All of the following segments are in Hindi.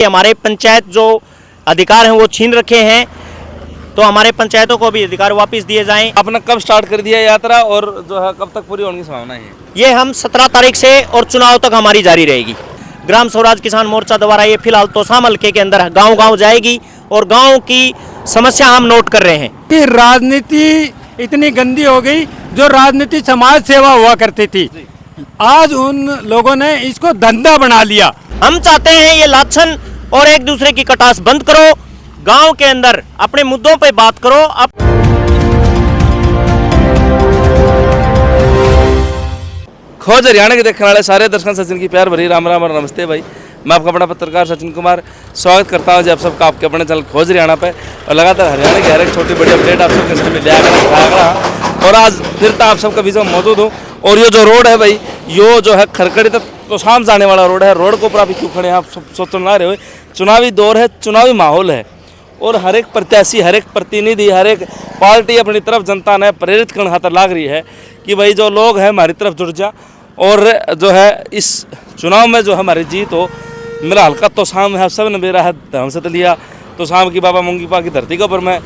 हमारे पंचायत जो अधिकार हैं वो छीन रखे हैं, तो हमारे पंचायतों को भी अधिकार वापस दिए जाएं। आपने कब स्टार्ट कर दिया यात्रा और जो है कब तक पूरी होने की संभावना है? ये हम 17 तारीख से और चुनाव तक हमारी जारी रहेगी। ग्राम स्वराज किसान मोर्चा द्वारा ये फिलहाल तोसाम हल्के के अंदर गांव-गांव जाएगी और गांव की समस्या हम नोट कर रहे हैं कि राजनीति इतनी गंदी हो गई। जो राजनीति समाज सेवा हुआ करती थी, आज उन लोगों ने इसको धंधा बना लिया। हम चाहते हैं ये लाछन और एक दूसरे की कटास बंद करो, गांव के अंदर अपने मुद्दों पे बात करो। खोज हरियाणा के देखने वाले सारे दर्शकों सचिन की प्यार भरी राम राम और नमस्ते भाई। मैं आपका अपना पत्रकार सचिन कुमार स्वागत करता हूं जी आप सबका आपके अपने चैनल खोज हरियाणा पे, और लगातार हरियाणा की हर एक छोटी बड़ी अपडेट आप सबके सामने ले आकर और आज फिर तो आप सबका बीच में मौजूद हूँ। और ये जो रोड है भाई, यो जो है खरकड़ी तक तो शाम जाने वाला रोड है। रोड के ऊपर अभी क्यों खड़े हैं आप सोच ना रहे हो, चुनावी दौर है, चुनावी माहौल है और हर एक प्रत्याशी, हर एक प्रतिनिधि, हर एक पार्टी अपनी तरफ जनता ने प्रेरित करने खातर लाग रही है कि भाई जो लोग हैं हमारी तरफ जुड़ जा और जो है इस चुनाव में जो हमारी जीत हो। मेरा हल्का तो शाम है, सब ने मेरा है ध्यान से लिया तो शाम की बाबा मुंगीपा की धरती के ऊपर मैं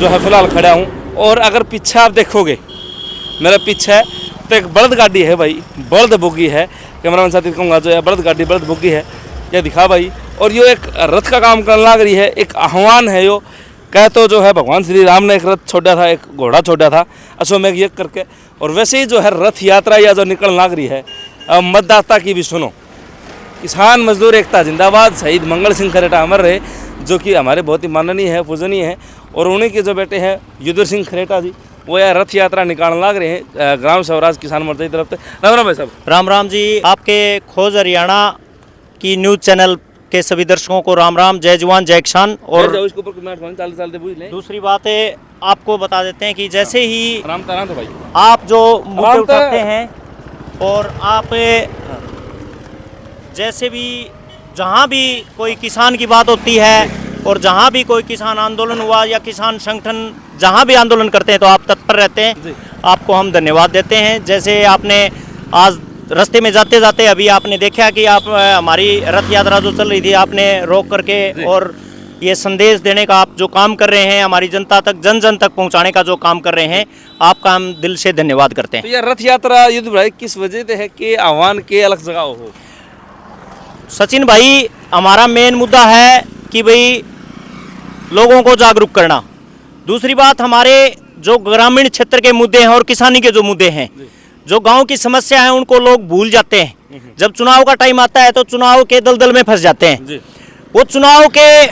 जो है फिलहाल खड़ा हूँ। और अगर पीछे आप देखोगे, मेरे पीछे तो एक बलद गाड़ी है भाई, बलद बुग्गी है। कैमरामैन साथी कहूँगा जो है बलद गाड़ी बलद बुग्गी है, ये दिखा भाई। और यो एक रथ का काम करने लग रही है, एक आह्वान है यो। कह तो जो है भगवान श्री राम ने एक रथ छोड़ा था, एक घोड़ा छोड़ा था अश्वमेघ यज्ञ करके, और वैसे ही जो है रथ यात्रा या जो निकल लग रही है। अब मतदाता की भी सुनो। किसान मजदूर एकता जिंदाबाद, शहीद मंगल सिंह खरेटा अमर रहे, जो कि हमारे बहुत ही माननीय है, पूजनीय है। और उन्हीं के जो बेटे हैं युद्धवीर सिंह खरेटा जी, वो यह रथ यात्रा निकालने लग रहे हैं ग्राम स्वराज किसान मोर्चा की तरफ से। राम राम भाई साहब। राम राम जी। आपके खोज हरियाणा की न्यूज़ चैनल के सभी दर्शकों को राम राम, जय जवान जय किसान। और दूसरी बात है, आपको बता देते हैं कि जैसे ही राम तो भाई आप जो मुद्दे उठाते हैं और आप जैसे भी जहाँ भी कोई किसान की बात होती है और जहाँ भी कोई किसान आंदोलन हुआ या किसान संगठन जहाँ भी आंदोलन करते हैं तो आप तत्पर रहते हैं, आपको हम धन्यवाद देते हैं। जैसे आपने आज रास्ते में जाते जाते अभी आपने देखा कि आप हमारी रथ यात्रा जो चल रही थी, आपने रोक करके और ये संदेश देने का आप जो काम कर रहे हैं, हमारी जनता तक, जन जन तक पहुंचाने का जो काम कर रहे हैं, आपका हम दिल से धन्यवाद करते हैं। तो ये रथ यात्रा युद्ध भाई किस वजह से है कि आह्वान के अलग जगह हो? सचिन भाई, हमारा मेन मुद्दा है कि भाई लोगों को जागरूक करना। दूसरी बात, हमारे जो ग्रामीण क्षेत्र के मुद्दे हैं और किसानी के जो मुद्दे हैं, जो गांव की समस्या है, उनको लोग भूल जाते हैं। जब चुनाव का टाइम आता है तो चुनाव के दलदल में फंस जाते हैं, वो चुनाव के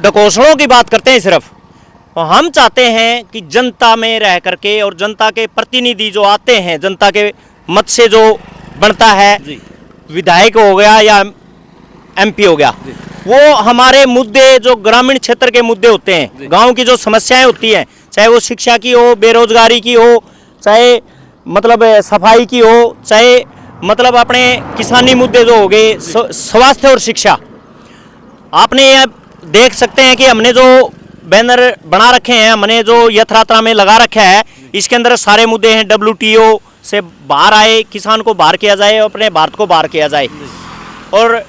ढकोसलों की बात करते हैं सिर्फ। तो हम चाहते हैं कि जनता में रह करके और जनता के प्रतिनिधि जो आते हैं, जनता के मत से जो बनता है, विधायक हो गया या एमपी हो गया, वो हमारे मुद्दे जो ग्रामीण क्षेत्र के मुद्दे होते हैं, गांव की जो समस्याएं होती हैं, चाहे वो शिक्षा की हो, बेरोजगारी की हो, चाहे मतलब सफाई की हो, चाहे मतलब अपने किसानी मुद्दे जो हो गए, स्वास्थ्य और शिक्षा। आपने ये देख सकते हैं कि हमने जो बैनर बना रखे हैं, हमने जो यथ यात्रा में लगा रखा है, इसके अंदर सारे मुद्दे हैं। WTO से बाहर आए, किसान को बाहर किया जाए, अपने भारत को बाहर किया जाए, और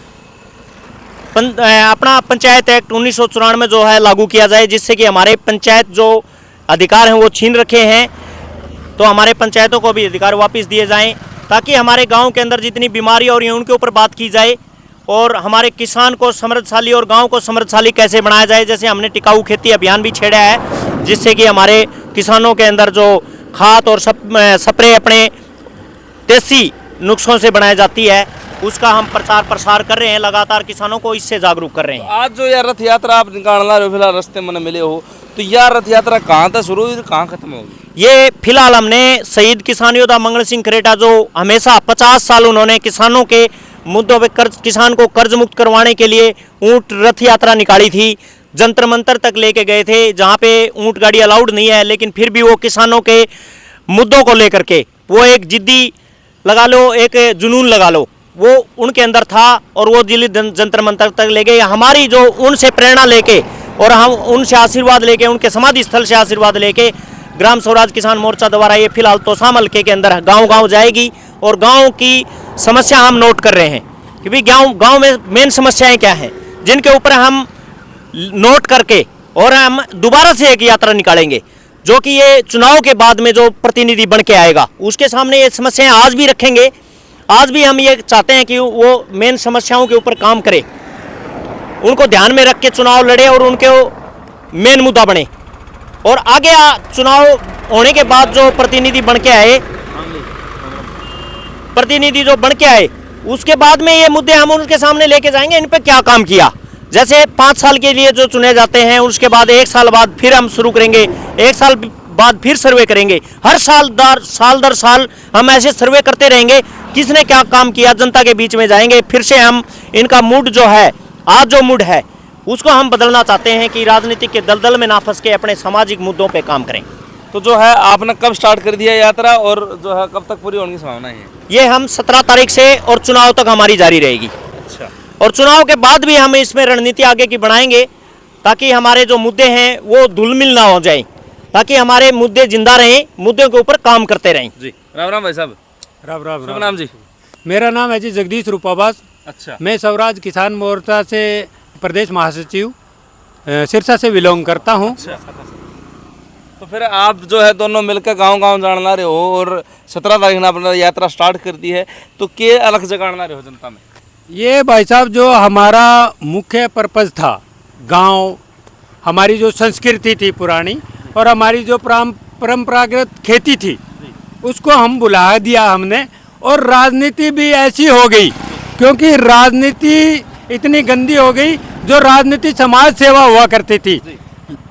अपना पंचायत एक्ट 1994 जो है लागू किया जाए, जिससे कि हमारे पंचायत जो अधिकार हैं वो छीन रखे हैं, तो हमारे पंचायतों को भी अधिकार वापस दिए जाएं, ताकि हमारे गांव के अंदर जितनी बीमारी और उनके ऊपर बात की जाए और हमारे किसान को समृद्धशाली और गांव को समृद्धशाली कैसे बनाया जाए। जैसे हमने टिकाऊ खेती अभियान भी छेड़ा है, जिससे कि हमारे किसानों के अंदर जो खाद और स्प्रे अपने देसी नुस्खों से बनाई जाती है, उसका हम प्रचार प्रसार कर रहे हैं, लगातार किसानों को इससे जागरूक कर रहे हैं। आज जो यह रथ यात्रा आप निकालना रहे हो, फिलहाल रास्ते में मिले हो, तो यह रथ यात्रा कहाँ तक शुरू हुई, कहाँ खत्म होगी? ये फिलहाल हमने शहीद किसान योद्धा मंगल सिंह खरेटा, जो हमेशा 50 साल उन्होंने किसानों के मुद्दों पे किसान को कर्ज मुक्त करवाने के लिए ऊंट रथ यात्रा निकाली थी, जंतर मंतर तक लेके गए थे, जहाँ पे ऊंट गाड़ी अलाउड नहीं है, लेकिन फिर भी वो किसानों के मुद्दों को लेकर के वो एक जिद्दी लगा लो, एक जुनून लगा लो, वो उनके अंदर था और वो दिल्ली जंतर मंतर तक ले गए। हमारी जो उनसे प्रेरणा लेके और हम उनसे आशीर्वाद लेके, उनके समाधि स्थल से आशीर्वाद लेके ग्राम स्वराज किसान मोर्चा द्वारा ये फिलहाल तोसाम हल्के के अंदर गांव-गांव जाएगी और गांव की समस्या हम नोट कर रहे हैं कि भाई गांव में मेन समस्याएं क्या हैं। जिनके ऊपर हम नोट करके और हम दोबारा से एक यात्रा निकालेंगे, जो कि ये चुनाव के बाद में जो प्रतिनिधि बन के आएगा उसके सामने ये समस्याएं आज भी रखेंगे। आज भी हम ये चाहते हैं कि वो मेन समस्याओं के ऊपर काम करे, उनको ध्यान में रख के चुनाव लड़े और उनके मेन मुद्दा बने। और आगे चुनाव होने के बाद जो प्रतिनिधि बन के आए, उसके बाद में ये मुद्दे हम उनके सामने लेके जाएंगे, इन पे क्या काम किया। जैसे 5 साल के लिए जो चुने जाते हैं, उसके बाद 1 साल बाद फिर हम शुरू करेंगे, 1 साल बाद फिर सर्वे करेंगे। हर साल दर साल हम ऐसे सर्वे करते रहेंगे, किसने क्या काम किया, जनता के बीच में जाएंगे। फिर से हम इनका मूड जो है, आज जो मूड है उसको हम बदलना चाहते हैं कि राजनीतिक के दलदल में ना फंस के अपने सामाजिक मुद्दों पे काम करें। तो जो है आपने कब स्टार्ट कर दिया यात्रा और जो है कब तक पूरी होने की संभावना है? ये हम 17 तारीख से और चुनाव तक हमारी जारी रहेगी। अच्छा। और चुनाव के बाद भी हम इसमें रणनीति आगे की बनाएंगे, ताकि हमारे जो मुद्दे हैं वो धुलमिल ना हो जाएं, ताकि हमारे मुद्दे जिंदा रहें, मुद्दों के ऊपर काम करते रहें। जी राम राम भाई साहब। राम राम शुभ नाम जी? मेरा नाम है जी जगदीश रूपाबास। अच्छा। मैं स्वराज किसान मोर्चा से प्रदेश महासचिव सिरसा से बिलोंग करता हूँ। अच्छा। तो फिर आप जो है दोनों मिलकर गांव-गांव जाना रहे हो और 17 तारीख ने अपना यात्रा स्टार्ट कर दी है, तो क्या अलग जगह आना रहे हो जनता में? ये भाई साहब जो हमारा मुख्य पर्पज़ था, गांव, हमारी जो संस्कृति थी पुरानी और हमारी जो परंपरागत खेती थी, उसको हम बुला दिया हमने। और राजनीति भी ऐसी हो गई, क्योंकि राजनीति इतनी गंदी हो गई, जो राजनीति समाज सेवा हुआ करती थी,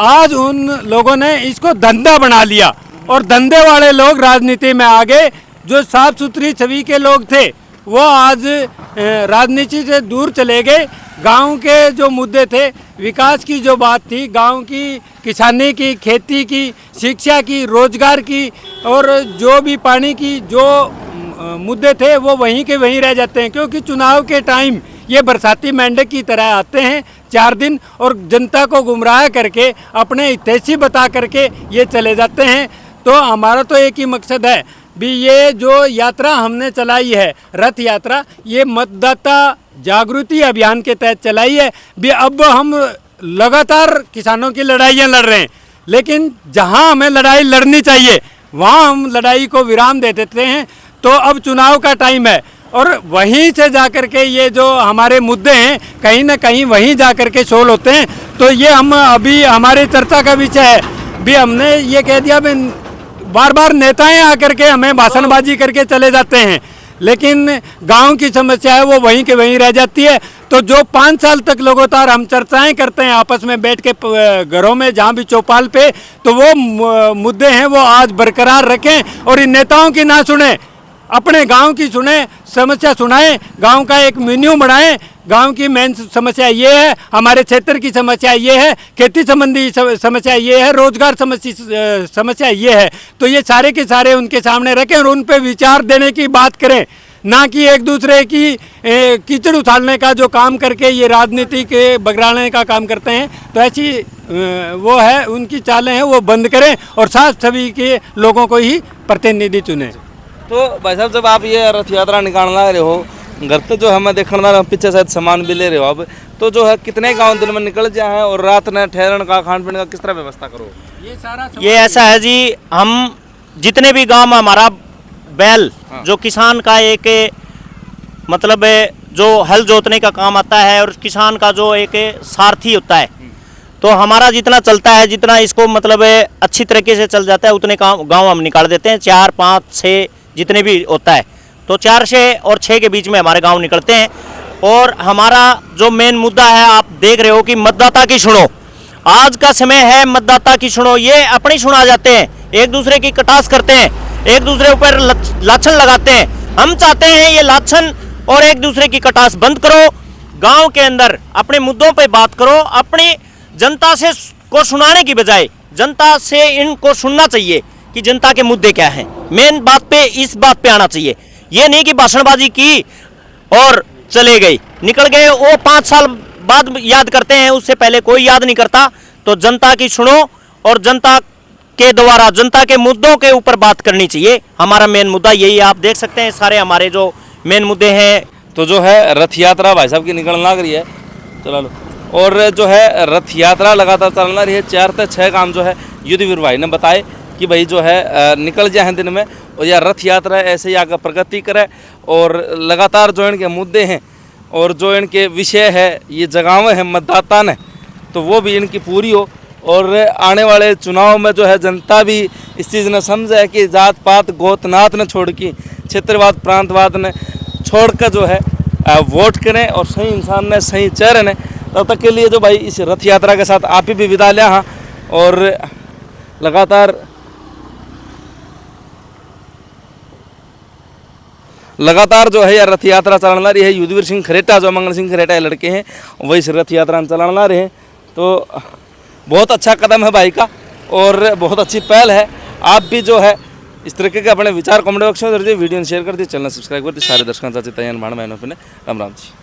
आज उन लोगों ने इसको धंधा बना लिया और धंधे वाले लोग राजनीति में आ गए। जो साफ सुथरी छवि के लोग थे वो आज राजनीति से दूर चले गए। गांव के जो मुद्दे थे, विकास की जो बात थी, गांव की, किसानी की, खेती की, शिक्षा की, रोजगार की और जो भी पानी की जो मुद्दे थे वो वहीं के वहीं रह जाते हैं। क्योंकि चुनाव के टाइम ये बरसाती मेंढक की तरह आते हैं 4 दिन और जनता को गुमराह करके अपने हितैषी बता करके ये चले जाते हैं। तो हमारा तो एक ही मकसद है भी, ये जो यात्रा हमने चलाई है, रथ यात्रा, ये मतदाता जागृति अभियान के तहत चलाई है भी। अब हम लगातार किसानों की लड़ाइयाँ लड़ रहे हैं, लेकिन जहाँ हमें लड़ाई लड़नी चाहिए वहाँ हम लड़ाई को विराम दे देते हैं। तो अब चुनाव का टाइम है और वहीं से जाकर के ये जो हमारे मुद्दे हैं कहीं ना कहीं वहीं जाकर के सोल्व होते हैं। तो ये हम अभी हमारे चर्चा का विषय है भी, हमने ये कह दिया भी बार बार नेताएं आकर के हमें भाषणबाजी करके चले जाते हैं, लेकिन गांव की समस्या है वो वहीं के वहीं रह जाती है। तो जो 5 साल तक लगातार हम चर्चाएं करते हैं आपस में बैठ के घरों में, जहाँ भी चौपाल पे, तो वो मुद्दे हैं वो आज बरकरार रखें और इन नेताओं की ना सुने, अपने गांव की सुने, समस्या सुनाएं, गांव का एक मेन्यू बनाएं। गांव की मेन समस्या ये है, हमारे क्षेत्र की समस्या ये है, खेती संबंधी समस्या ये है, रोजगार समस्या ये है। तो ये सारे के सारे उनके सामने रखें और उन पे विचार देने की बात करें, ना कि एक दूसरे की कीचड़ उछालने का जो काम करके ये राजनीति के बगड़ाने का काम करते हैं। तो ऐसी वो है, उनकी चालें हैं वो बंद करें और साफ छवि के लोगों को ही प्रतिनिधि चुने। तो भाई साहब जब आप ये रथ यात्रा निकालना रहे हो, घर तो जो हमें देखना पीछे शायद सामान भी ले रहे हो अब, तो जो है कितने गांव दिन में निकल जाए और रात में ठहरन का, खान पीने का किस तरह व्यवस्था करो? ये ऐसा है जी, हम जितने भी गांव में हमारा बैल, जो किसान का एक मतलब जो हल जोतने का काम आता है और किसान का जो एक सारथी होता है, तो हमारा जितना चलता है, जितना इसको मतलब अच्छी तरीके से चल जाता है, उतने गांव हम निकाल देते हैं। 4, 5, 6 जितने भी होता है, तो 4 से और 6 के बीच में हमारे गांव निकलते हैं। और हमारा जो मेन मुद्दा है, आप देख रहे हो कि मतदाता की सुनो, आज का समय है मतदाता की सुनो। ये अपनी सुना जाते हैं, एक दूसरे की कटास करते हैं, एक दूसरे ऊपर लाछन लगाते हैं। हम चाहते हैं ये लाछन और एक दूसरे की कटास बंद करो, गांव के अंदर अपने मुद्दों पे बात करो। अपनी जनता से को सुनाने की बजाय जनता से इनको सुनना चाहिए कि जनता के मुद्दे क्या हैं। मेन बात पे, इस बात पे आना चाहिए। ये नहीं कि भाषणबाजी की और चले गए, निकल गए, वो 5 साल बाद याद करते हैं, उससे पहले कोई याद नहीं करता। तो जनता की सुनो और जनता के द्वारा जनता के मुद्दों के ऊपर बात करनी चाहिए। हमारा मेन मुद्दा यही है, आप देख सकते हैं सारे हमारे जो मेन मुद्दे हैं। तो जो है रथ यात्रा भाई साहब की निकलना करी है, चला लो। और जो है रथ यात्रा लगातार चलना रही है। 4 से 6 काम जो है युद्धवीर भाई ने बताए कि भाई जो है निकल जाए हैं दिन में, और यह रथ यात्रा ऐसे ही आगे प्रगति करे और लगातार जो इनके मुद्दे हैं और जो इनके विषय है ये जगावे हैं मतदाता ने, तो वो भी इनकी पूरी हो। और आने वाले चुनाव में जो है जनता भी इस चीज़ ने समझे कि जात पात गोतनात ने छोड़ के, क्षेत्रवाद प्रांतवाद ने छोड़ कर जो है वोट करें और सही इंसान ने सही चेहरे ने। तब तक के लिए जो भाई इस रथ यात्रा के साथ आप ही भी विदा लिया हाँ, और लगातार जो है यह रथ यात्रा चलाना रही है। युद्धवीर सिंह खरेटा जो मंगल सिंह खरेटा लड़के हैं वही इस रथ यात्रा में चलाना रहे हैं। तो बहुत अच्छा कदम है भाई का और बहुत अच्छी पहल है। आप भी जो है इस तरीके के अपने विचार कमेंट बॉक्स में दीजिए, वीडियो शेयर कर दिए, चैनल सब्सक्राइब कर दिए। सारे दर्शकों चाची तैयार भाण बहनों अपने राम राम जी।